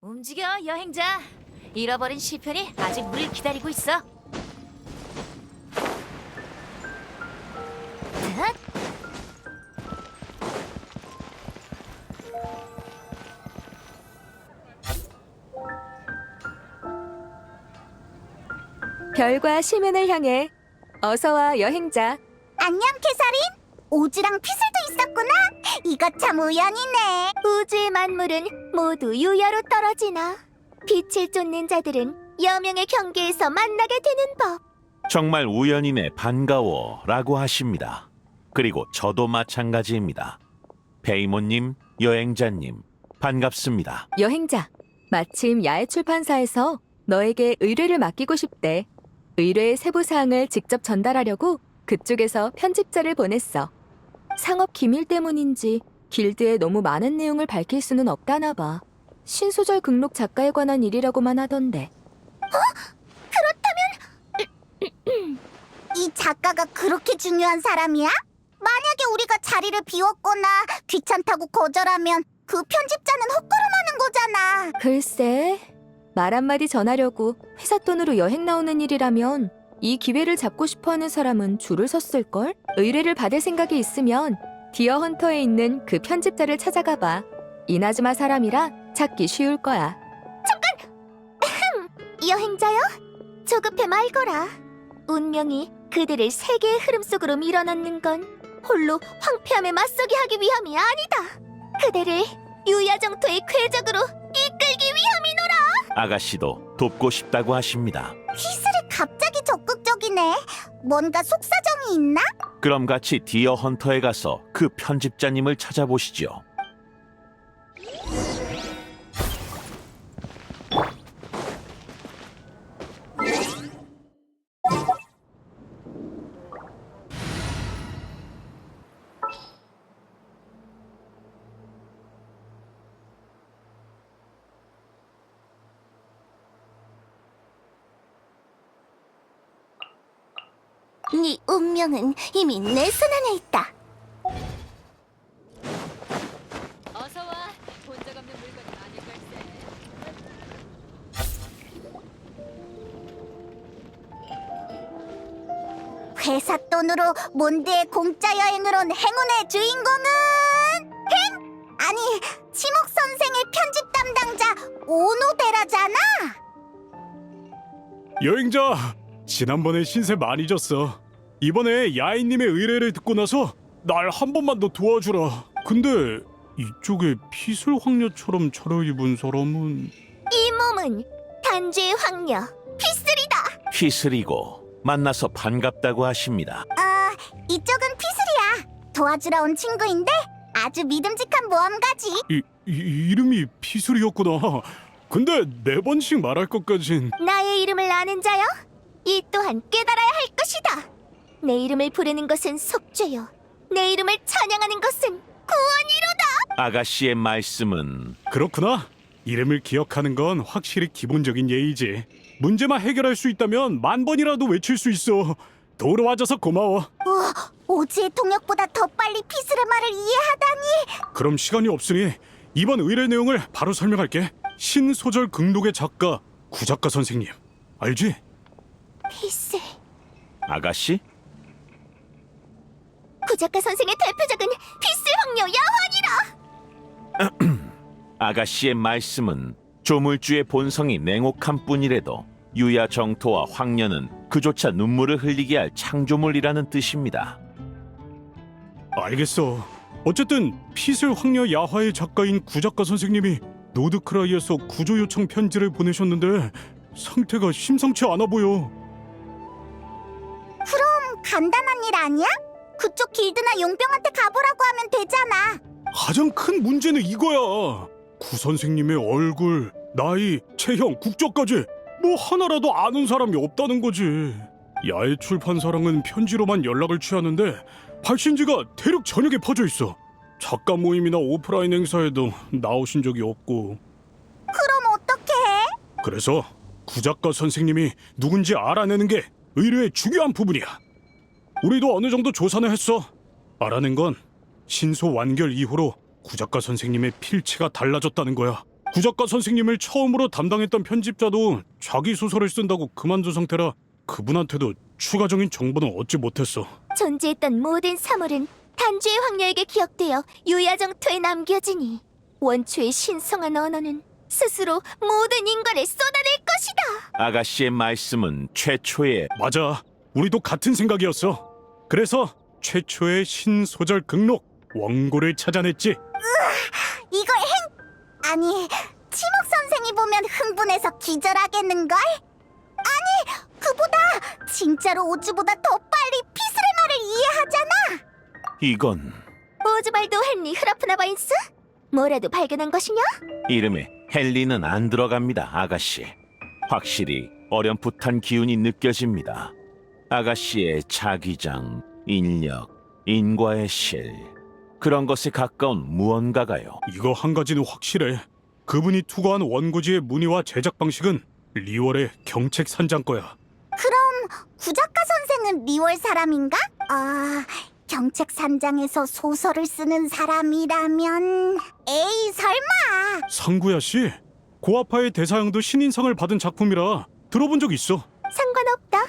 움직여, 여행자. 잃어버린 시편이 아직 우릴 기다리고 있어. 앗! 별과 시면을 향해 어서와 여행자. 안녕, 캐서린. 오즈랑 피슬도 있었구나. 이거 참 우연이네. 우주의 만물은 모두 유야로 떨어지나. 빛을 쫓는 자들은 여명의 경계에서 만나게 되는 법. 정말 우연이네 반가워 라고 하십니다. 그리고 저도 마찬가지입니다. 베이모님, 여행자님, 반갑습니다. 여행자, 마침 야외 출판사에서 너에게 의뢰를 맡기고 싶대. 의뢰의 세부 사항을 직접 전달하려고 그쪽에서 편집자를 보냈어. 상업 기밀 때문인지 길드에 너무 많은 내용을 밝힐 수는 없다나 봐. 신소설 극록 작가에 관한 일이라고만 하던데. 이 작가가 그렇게 중요한 사람이야? 만약에 우리가 자리를 비웠거나 귀찮다고 거절하면 그 편집자는 헛걸음하는 거잖아. 글쎄, 말 한마디 전하려고 회사 돈으로 여행 나오는 일이라면 이 기회를 잡고 싶어하는 사람은 줄을 섰을걸? 의뢰를 받을 생각이 있으면 디어 헌터에 있는 그 편집자를 찾아가 봐. 이나즈마 사람이라 찾기 쉬울 거야. 여행자요? 조급해 말거라. 운명이 그들을 세계의 흐름 속으로 밀어넣는 건 홀로 황폐함에 맞서게 하기 위함이 아니다. 그들을 유야정토의 궤적으로 이끌기 위함이노라. 아가씨도 돕고 싶다고 하십니다. 피슬이 갑자기 적극적이네. 뭔가 속사정이 있나? 그럼 같이 디어 헌터에 가서 그 편집자님을 찾아보시죠. 네 운명은 이미 내 손 안에 있다. 어서와. 본 적 없는 물건은 아닐 걸세. 회사 돈으로 몬드의 공짜 여행을 온 행운의 주인공은 아니, 치목 선생의 편집 담당자 오노데라잖아. 여행자, 지난번에 신세 많이 졌어. 이번에 야인님의 의뢰를 듣고 나서 날 한 번만 더 도와주라. 근데 이쪽에 피술 황녀처럼 차려입은 사람은... 이 몸은 단죄의 황녀 피슬이다. 휘슬이고 만나서 반갑다고 하십니다. 이쪽은 피슬이야. 도와주러 온 친구인데 아주 믿음직한 모험가지. 이름이 피술이었구나. 근데 4번씩 말할 것까진... 나의 이름을 아는 자여? 이 또한 깨달아야 할 것이다. 내 이름을 부르는 것은 속죄요. 내 이름을 찬양하는 것은 구원이로다. 아가씨의 말씀은 그렇구나. 이름을 기억하는 건 확실히 기본적인 예의지. 문제만 해결할 수 있다면 10,000번이라도 외칠 수 있어. 도우러 와줘서 고마워. 오즈의 통역보다 더 빨리 피슬의 말을 이해하다니. 그럼 시간이 없으니 이번 의뢰 내용을 바로 설명할게. 신소설 극록의 작가 구작가 선생님 알지? 피슬. 아가씨? 구작가 선생의 대표작은 피슬 황녀 야환이라. 아가씨의 말씀은 조물주의 본성이 냉혹한 뿐이라도 유야 정토와 황녀는 그조차 눈물을 흘리게 할 창조물이라는 뜻입니다. 알겠어. 어쨌든 피슬 황녀 야화의 작가인 구작가 선생님이 노드크라이에서 구조 요청 편지를 보내셨는데 상태가 심상치 않아 보여. 간단한 일 아니야? 그쪽 길드나 용병한테 가보라고 하면 되잖아. 가장 큰 문제는 이거야. 구 선생님의 얼굴, 나이, 체형, 국적까지 뭐 하나라도 아는 사람이 없다는 거지. 야외 출판사랑은 편지로만 연락을 취하는데 발신지가 대륙 전역에 퍼져 있어. 작가 모임이나 오프라인 행사에도 나오신 적이 없고. 그럼 어떻게 해? 그래서 구작가 선생님이 누군지 알아내는 게 의뢰의 중요한 부분이야. 우리도 어느 정도 조사는 했어. 알아낸 건 신소 완결 이후로 구작가 선생님의 필체가 달라졌다는 거야. 구작가 선생님을 처음으로 담당했던 편집자도 자기 소설을 쓴다고 그만둔 상태라 그분한테도 추가적인 정보는 얻지 못했어. 존재했던 모든 사물은 단주의 황녀에게 기억되어 유야정토에 남겨지니 원초의 신성한 언어는 스스로 모든 인과를 쏟아낼 것이다. 아가씨의 말씀은 최초의 맞아. 우리도 같은 생각이었어. 그래서 최초의 신소설 극록 원고를 찾아냈지. 이걸 아니, 치목 선생이 보면 흥분해서 기절하겠는걸? 아니, 그보다 진짜로 오즈보다 더 빨리 피스의 말을 이해하잖아. 이건 오즈발도 헨리 흐라프나바인스? 뭐라도 발견한 것이냐? 이름에 헨리는 안 들어갑니다, 아가씨. 확실히 어렴풋한 기운이 느껴집니다. 아가씨의 자기장, 인력, 인과의 실 그런 것에 가까운 무언가가요. 이거 한 가지는 확실해. 그분이 투고한 원고지의 문의와 제작 방식은 리월의 경책 산장 거야. 그럼 구작가 선생은 리월 사람인가? 경책 산장에서 소설을 쓰는 사람이라면 에이 설마. 상구야 씨, 고아파의 대사형도 신인상을 받은 작품이라 들어본 적 있어. 상관없다.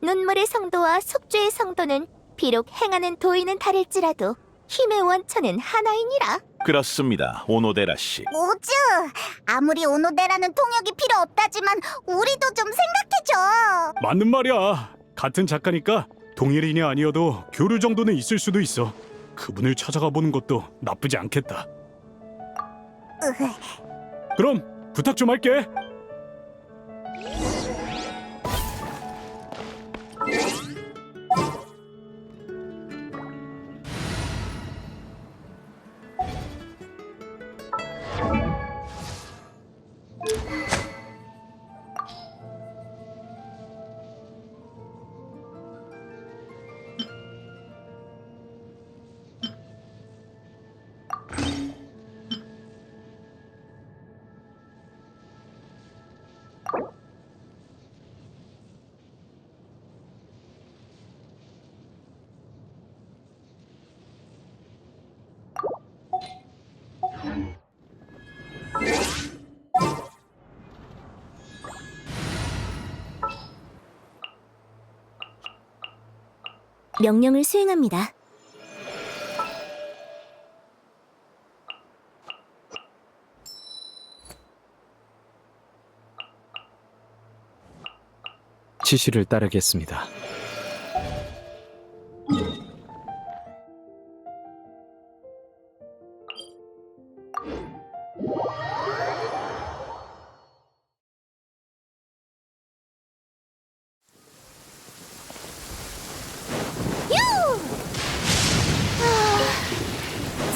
눈물의 성도와 속죄의 성도는 비록 행하는 도의는 다를지라도 힘의 원천은 하나이니라. 그렇습니다, 오노데라 씨. 오즈, 아무리 오노데라는 통역이 필요 없다지만 우리도 좀 생각해줘. 맞는 말이야. 같은 작가니까 동일인이 아니어도 교류 정도는 있을 수도 있어. 그분을 찾아가 보는 것도 나쁘지 않겠다. 그럼 부탁 좀 할게. 명령을 수행합니다. 지시를 따르겠습니다.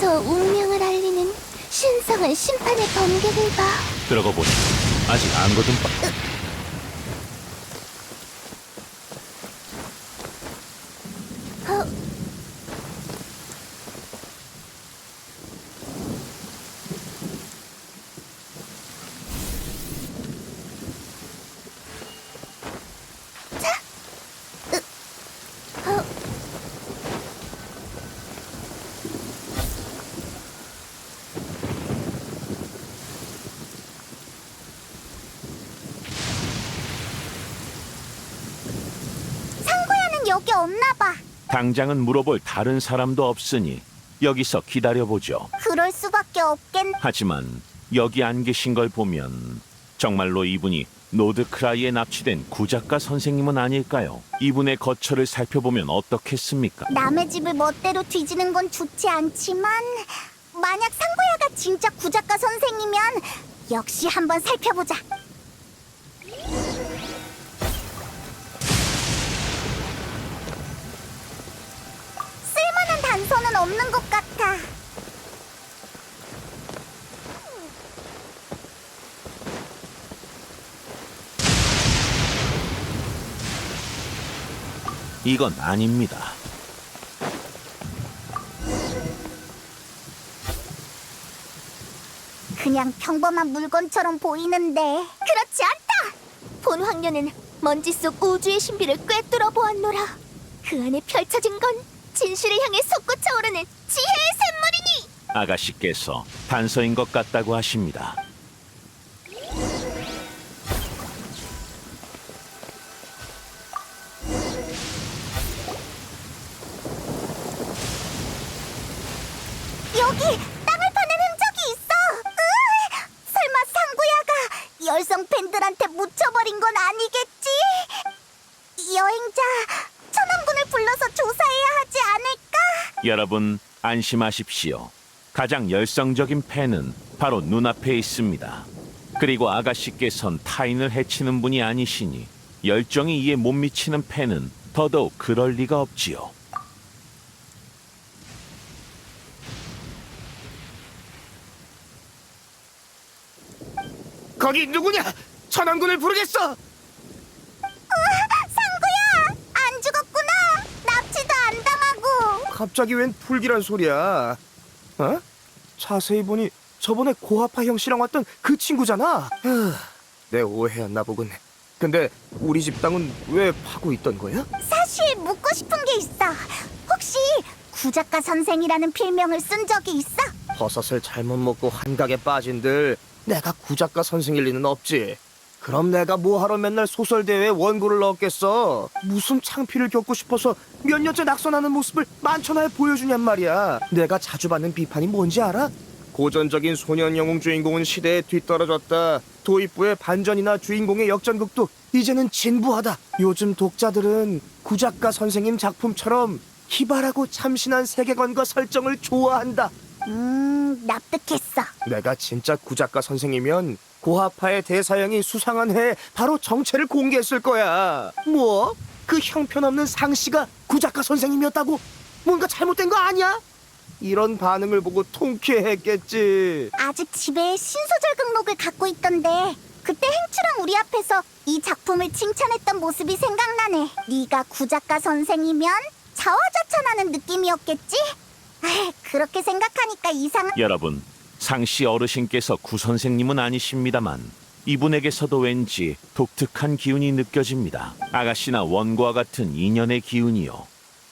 저 운명을 알리는 신성한 심판의 번개를 봐. 들어가 보니 아직 안 거둔 바. 상고야는 여기 없나 봐. 당장은 물어볼 다른 사람도 없으니 여기서 기다려보죠. 그럴 수밖에 없겠. 하지만 여기 안 계신 걸 보면 정말로 이분이 노드크라이에 납치된 구작가 선생님은 아닐까요? 이분의 거처를 살펴보면 어떻겠습니까? 남의 집을 멋대로 뒤지는 건 좋지 않지만 만약 상고야가 진짜 구작가 선생이면 역시 한번 살펴보자. 쓸만한 단서는 없는 것 같아. 이건 아닙니다. 그냥 평범한 물건처럼 보이는데 그렇지 않다. 본 황녀는 먼지 속 우주의 신비를 꿰뚫어 보았노라. 그 안에 펼쳐진 건 진실을 향해 솟구쳐오르는 지혜의 샘물이니. 아가씨께서 단서인 것 같다고 하십니다. 여기 땅을 파는 흔적이 있어. 설마 상구야가 열성 팬들한테 묻혀버린 건 아니겠지? 여행자 천왕군을 불러서 조사해야 하지 않을까? 여러분 안심하십시오. 가장 열성적인 팬은 바로 눈앞에 있습니다. 그리고 아가씨께선 타인을 해치는 분이 아니시니 열정이 이에 못 미치는 팬은 더더욱 그럴 리가 없지요. 거기 누구냐? 천왕군을 부르겠어. 상구야, 안 죽었구나. 납치도 안 당하고. 갑자기 웬 불길한 소리야? 어? 자세히 보니 저번에 고아파 형 씨랑 왔던 그 친구잖아. 내 오해였나 보군. 근데 우리 집 땅은 왜 파고 있던 거야? 사실 묻고 싶은 게 있어. 혹시 구작가 선생이라는 필명을 쓴 적이 있어? 버섯을 잘못 먹고 환각에 빠진들 내가 구작가 선생일 리는 없지. 그럼 내가 뭐하러 맨날 소설대회에 원고를 넣었겠어. 무슨 창피를 겪고 싶어서 몇 년째 낙선하는 모습을 만천하에 보여주냔 말이야. 내가 자주 받는 비판이 뭔지 알아? 고전적인 소년 영웅 주인공은 시대에 뒤떨어졌다. 도입부의 반전이나 주인공의 역전극도 이제는 진부하다. 요즘 독자들은 구작가 선생님 작품처럼 희발하고 참신한 세계관과 설정을 좋아한다. 납득했어. 내가 진짜 구작가 선생이면 고아파의 대사형이 수상한 해에 바로 정체를 공개했을 거야. 뭐? 그 형편없는 상씨가 구작가 선생님이었다고? 뭔가 잘못된 거 아니야? 이런 반응을 보고 통쾌했겠지. 아직 집에 신소설 극록을 갖고 있던데 그때 행추랑 우리 앞에서 이 작품을 칭찬했던 모습이 생각나네. 네가 구작가 선생이면 자화자찬하는 느낌이었겠지? 그렇게 생각하니까 이상한... 여러분, 상씨 어르신께서 구 선생님은 아니십니다만 이분에게서도 왠지 독특한 기운이 느껴집니다. 아가씨나 원고와 같은 인연의 기운이요.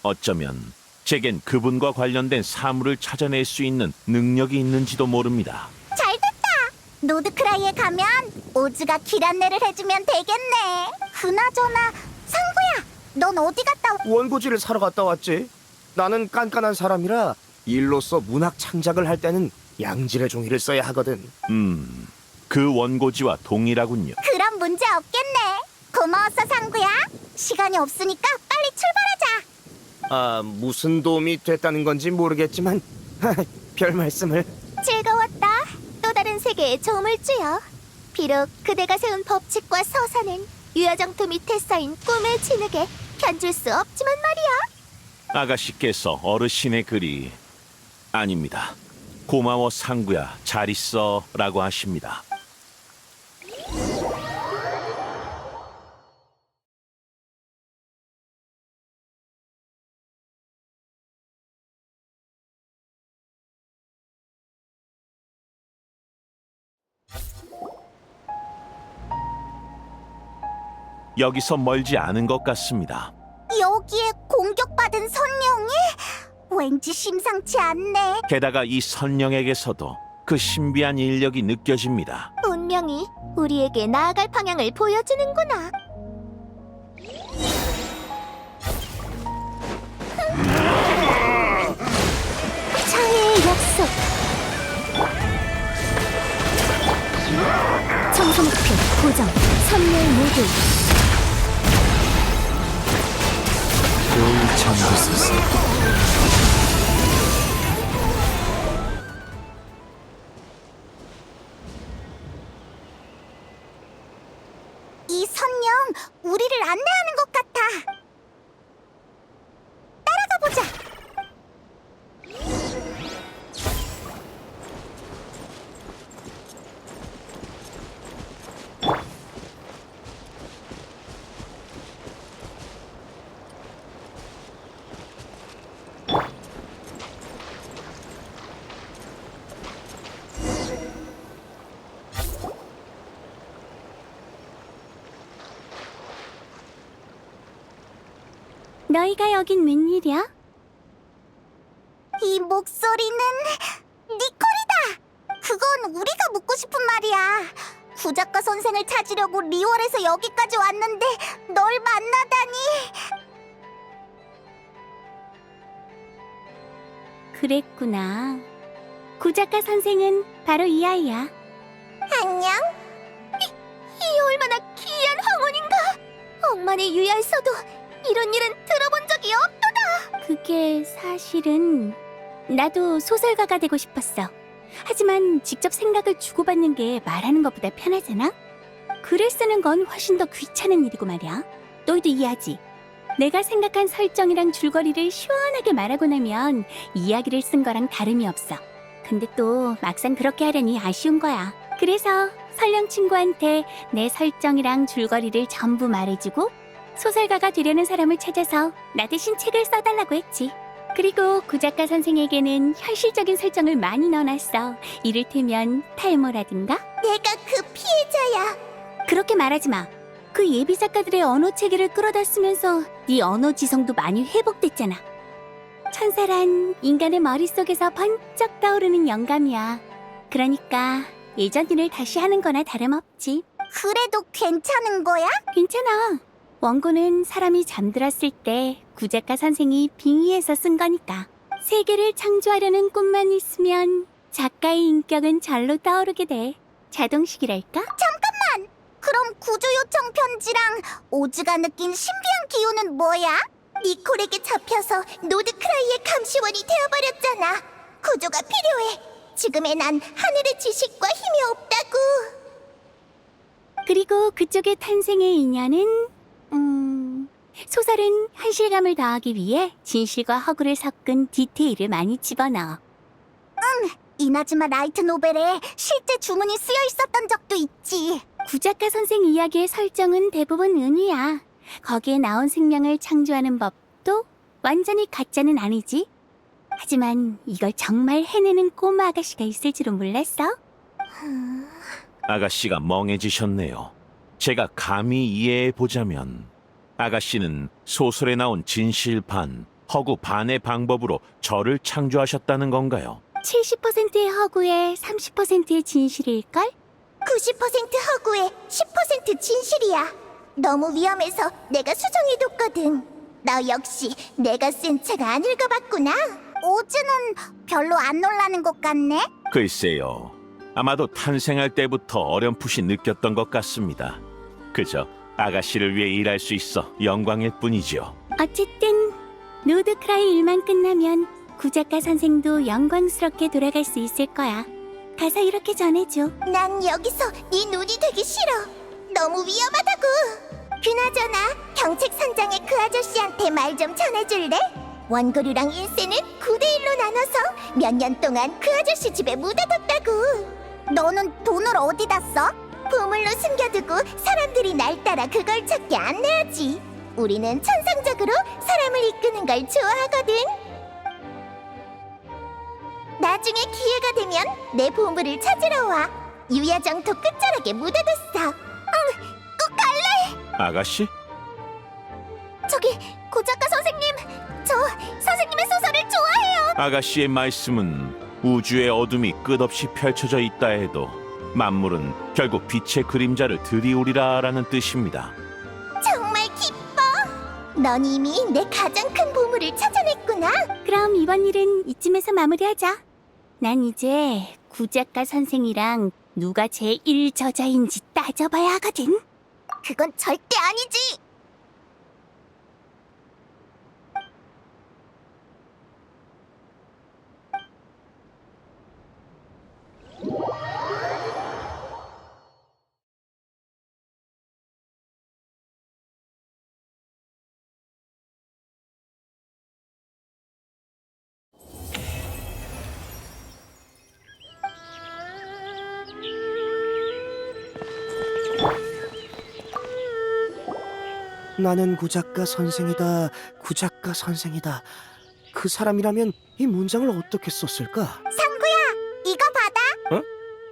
어쩌면 제겐 그분과 관련된 사물을 찾아낼 수 있는 능력이 있는지도 모릅니다. 잘됐다. 노드크라이에 가면 오즈가 길 안내를 해주면 되겠네. 그나저나 상구야, 넌 어디 갔다 원고지를 사러 갔다 왔지. 나는 깐깐한 사람이라 일로서 문학 창작을 할 때는 양질의 종이를 써야 하거든. 그 원고지와 동일하군요. 그럼 문제 없겠네. 고마웠어 상구야. 시간이 없으니까 빨리 출발하자. 아, 무슨 도움이 됐다는 건지 모르겠지만 별 말씀을. 즐거웠다. 또 다른 세계에 조음을 주여. 비록 그대가 세운 법칙과 서사는 유야정토 밑에 쌓인 꿈의 진흙에 견줄 수 없지만 말이야. 아가씨께서 어르신의 글이 아닙니다. 고마워 상구야, 잘 있어 라고 하십니다. 여기서 멀지 않은 것 같습니다. 여기에 공격받은 선령이? 왠지 심상치 않네. 게다가 이 선령에게서도 그 신비한 인력이 느껴집니다. 운명이 우리에게 나아갈 방향을 보여주는구나. 차례의 약속. 청소 목표 고정. 선멸 모드. 그 전부스스 이 선령 우리를 안내하는 것 같아. 따라가 보자. 너희가 여긴 웬일이야? 이 목소리는 니콜이다! 그건 우리가 묻고 싶은 말이야. 구작가 선생을 찾으려고 리월에서 여기까지 왔는데 널 만나다니. 그랬구나. 구작가 선생은 바로 이 아이야. 안녕? 이 얼마나 기이한 황혼인가? 억만의 유야에서도 이런 일은 들어본 적이 없도다. 그게 사실은 나도 소설가가 되고 싶었어. 하지만 직접 생각을 주고받는 게 말하는 것보다 편하잖아? 글을 쓰는 건 훨씬 더 귀찮은 일이고 말이야. 너희도 이해하지? 내가 생각한 설정이랑 줄거리를 시원하게 말하고 나면 이야기를 쓴 거랑 다름이 없어. 근데 또 막상 그렇게 하려니 아쉬운 거야. 그래서 설령 친구한테 내 설정이랑 줄거리를 전부 말해주고 소설가가 되려는 사람을 찾아서 나 대신 책을 써달라고 했지. 그리고 구작가 선생에게는 현실적인 설정을 많이 넣어놨어. 이를테면 탈모라든가. 내가 그 피해자야. 그렇게 말하지 마. 그 예비 작가들의 언어 체계를 끌어다 쓰면서 네 언어 지성도 많이 회복됐잖아. 천사란 인간의 머릿속에서 번쩍 떠오르는 영감이야. 그러니까 예전 일을 다시 하는 거나 다름없지. 그래도 괜찮은 거야? 괜찮아. 원고는 사람이 잠들었을 때 구작가 선생이 빙의해서 쓴 거니까. 세계를 창조하려는 꿈만 있으면 작가의 인격은 절로 떠오르게 돼. 자동식이랄까? 잠깐만! 그럼 구조 요청 편지랑 오즈가 느낀 신비한 기운은 뭐야? 니콜에게 잡혀서 노드크라이의 감시원이 되어버렸잖아. 구조가 필요해. 지금의 난 하늘의 지식과 힘이 없다고. 그리고 그쪽의 탄생의 인연은 소설은 현실감을 더하기 위해 진실과 허구를 섞은 디테일을 많이 집어넣어. 이나즈마 라이트 노벨에 실제 주문이 쓰여 있었던 적도 있지. 구작가 선생 이야기의 설정은 대부분 은유야. 거기에 나온 생명을 창조하는 법도 완전히 가짜는 아니지. 하지만 이걸 정말 해내는 꼬마 아가씨가 있을 줄은 몰랐어. 아가씨가 멍해지셨네요. 제가 감히 이해해 보자면 아가씨는 소설에 나온 진실 반, 허구 반의 방법으로 저를 창조하셨다는 건가요? 70%의 허구에 30%의 진실일걸? 90% 허구에 10% 진실이야. 너무 위험해서 내가 수정해뒀거든. 너 역시 내가 쓴 책 안 읽어봤구나. 오즈는 별로 안 놀라는 것 같네. 글쎄요. 아마도 탄생할 때부터 어렴풋이 느꼈던 것 같습니다. 그저 아가씨를 위해 일할 수 있어 영광일 뿐이죠. 어쨌든 노드크라이 일만 끝나면 구작가 선생도 영광스럽게 돌아갈 수 있을 거야. 가서 이렇게 전해줘. 난 여기서 네 눈이 되기 싫어. 너무 위험하다고. 그나저나 경책선장의 그 아저씨한테 말 좀 전해줄래? 원고류랑 인쇄는 9대1로 나눠서 몇 년 동안 그 아저씨 집에 묻어뒀다고. 너는 돈을 어디다 써? 보물로 숨겨두고 사람들이 날 따라 그걸 찾게 안내하지. 우리는 천상적으로 사람을 이끄는 걸 좋아하거든. 나중에 기회가 되면 내 보물을 찾으러 와. 유야정토 끝자락에 묻어뒀어. 꼭 갈래. 아가씨? 저기 고작가 선생님, 저 선생님의 소설을 좋아해요. 아가씨의 말씀은 우주의 어둠이 끝없이 펼쳐져 있다 해도 만물은 결국 빛의 그림자를 들이오리라라는 뜻입니다. 정말 기뻐. 넌 이미 내 가장 큰 보물을 찾아냈구나. 그럼 이번 일은 이쯤에서 마무리하자. 난 이제 구작가 선생이랑 누가 제1 저자인지 따져봐야 하거든. 그건 절대 아니지. 나는 구작가 선생이다. 구작가 선생이다. 그 사람이라면 이 문장을 어떻게 썼을까? 상구야, 이거 받아.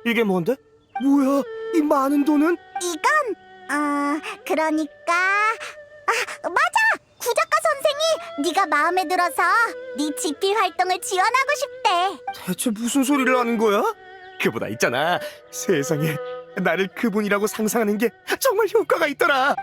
이게 뭔데? 뭐야? 이 많은 돈은? 이건 그러니까 맞아. 구작가 선생이 네가 마음에 들어서 네 GP 활동을 지원하고 싶대. 대체 무슨 소리를 하는 거야? 그보다 있잖아. 세상에 나를 그분이라고 상상하는 게 정말 효과가 있더라.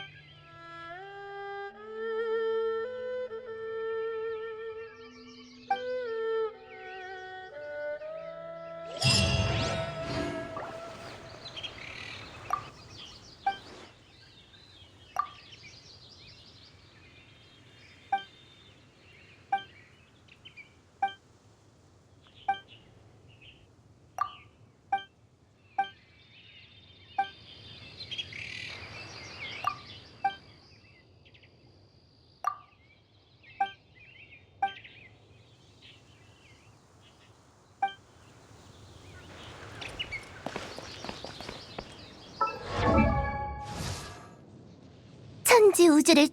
천지 우주를